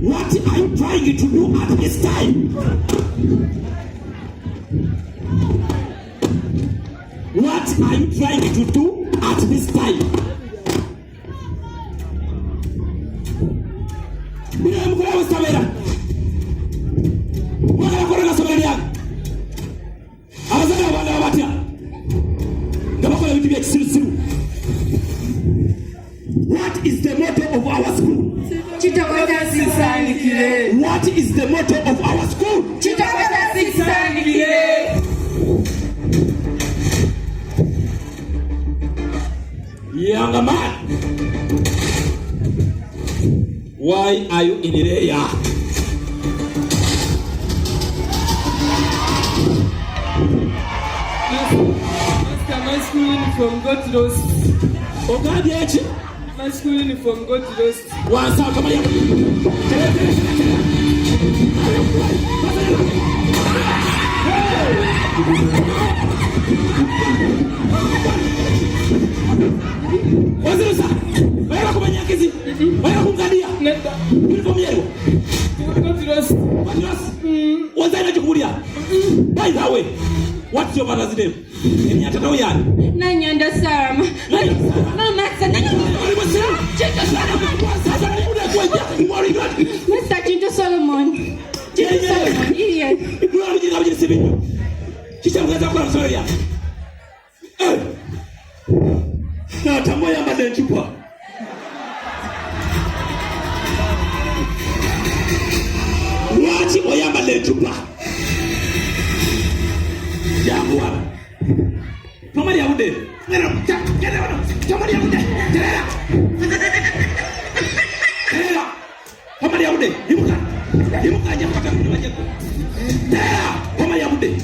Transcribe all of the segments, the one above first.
What are you trying to do at this time? What are you trying to do at this time? Bila mkula ustabera. Wakala korona sabari yako. Abazana wabanda wabatia. Gabakola vitu vya kisiru. What is the motto of our school? What is the motto of our school? Young man, why are you in the area? Master, my school uniform got lost. My school uniform got lost. What's up? Come here. What's up? Where are you going? Where are you going? Uniform yellow. Got lost. What lost? What's that you do? By the way, what's your mother's name? Any other way? Nanyanda Saram. Mama, Mr. Chinto Solomon. Chinto Solomon, idiot. You are looking at the civil. She's a little sorry. Now, Tamoya Madan Chupa. What Oyama Le Chupa? Jaguar. Somebody out there. Somebody out there. Somebody out there. You can't just come to my Somebody out there. Somebody out there.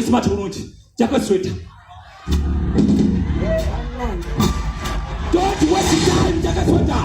Smart unuti chakwa sweater. Don't waste time, chakwa sweater.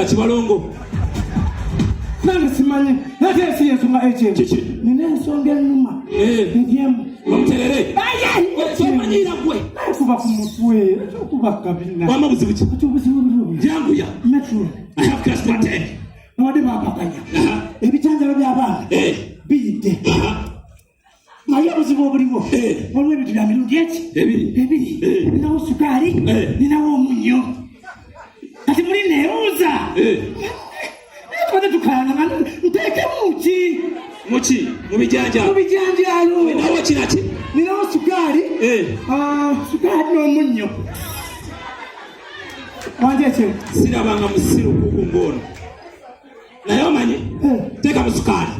Chibalongo. Nani simanye. Nati siye sunga eche. Nine songe numa. Ndiemu. Bamuterere. Wewe somanyira gwe. Kuba kumutwe, kuba kabina. Wama buzibuki. Tubuzibu. Jangu ya. Metro. I have class to attend. Node babakanya. Ebitanda by'abana. Biyite. Maya buzibu obuliwo. Olwe bitira mirundi eki. Ebiri. Ninawo sukari. Ninawo omunyo. Kati muri neuza. Twende tukana nteke muki. Muki mubijanja. Mubijanjalo. Ninawo kinati. Ninawo sukari. Sukari n'omunyo. Wanjeche. Sirabanga musiru kuku ngono. Naye omanyi teeka mu sukali.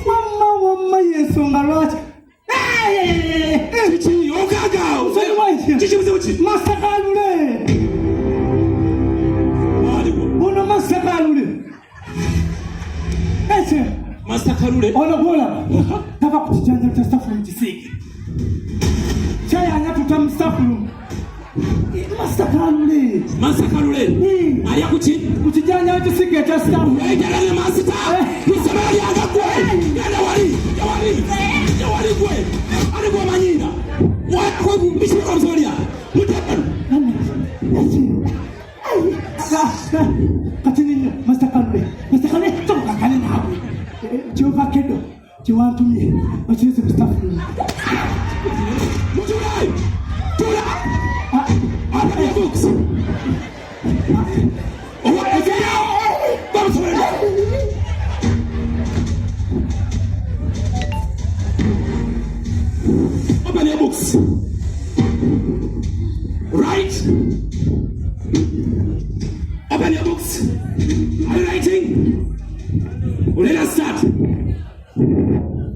Mama yensonga lwaki. Kiki ogagaawo. Kiki buzibuki. Masakalule. Ono masakalule. Ese. Masakalule. Ono bola. Tava kukijanja cha stafu mjisiki. Chaya anyatuta mstafu. Masakalule. Aya kuchi. Kukijanja mjisiki cha stafu. Ejalale masita. Nisemeli agakwe. Yawali kwe. Alikuwa manyina. Kwa mbishika msoria. Mutepanu. Katini masakalule. Masakalule. Toka kane na hapo. Jehova kedo. Jiwantumie. Wacheze kustafu. Mutulai. Tula. Open your books. Open your books. Right. Open your books. Are you writing? Let us start.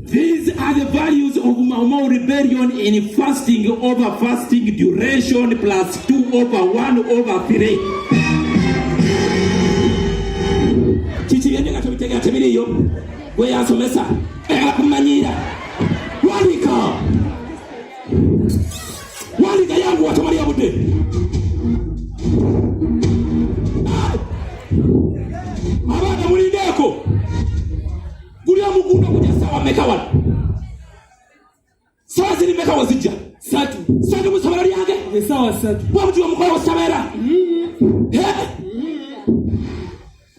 These are the values of Mau Mau rebellion in fasting over fasting duration plus 2 over 1 over 3. Chichi yende katabitega tabiriyo. We yasomesa. Kumanyira. Walika yangu watamali ya bude. Abana mulindeko. Gulia mugunda kuja sawa mekawala. Sawa zili mekawa zijja. Satu musabara lyange. Sawa satu. Wamujua mukolo wasabera.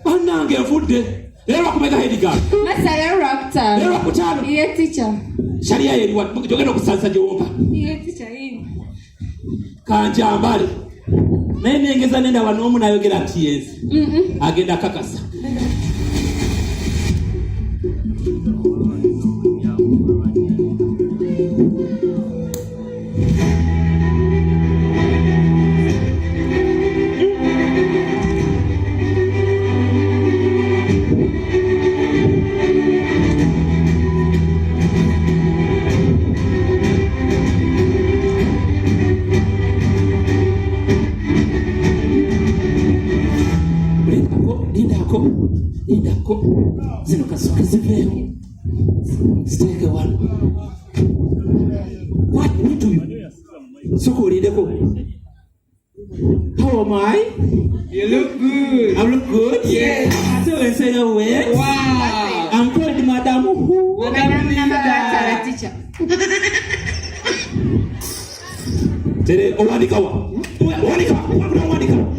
Banange nfudde. Lero akumeka hediga. Masala rakta. Lero akutano. Iye teacher. Sharia yeri wat jogenda kusansa jomba. Iye teacher hii. Kanja mbali. Nene ngeza nenda wanomu na yogera TS. Agenda kakasa. Indako zino kasuka ziveo steke one. What do you soko ulideko? How am I? You look good. I look good? Yes. So I say no way. Wow. I'm called Madam Who? Madam Namba teacher. Tere owadikawa. Owadika.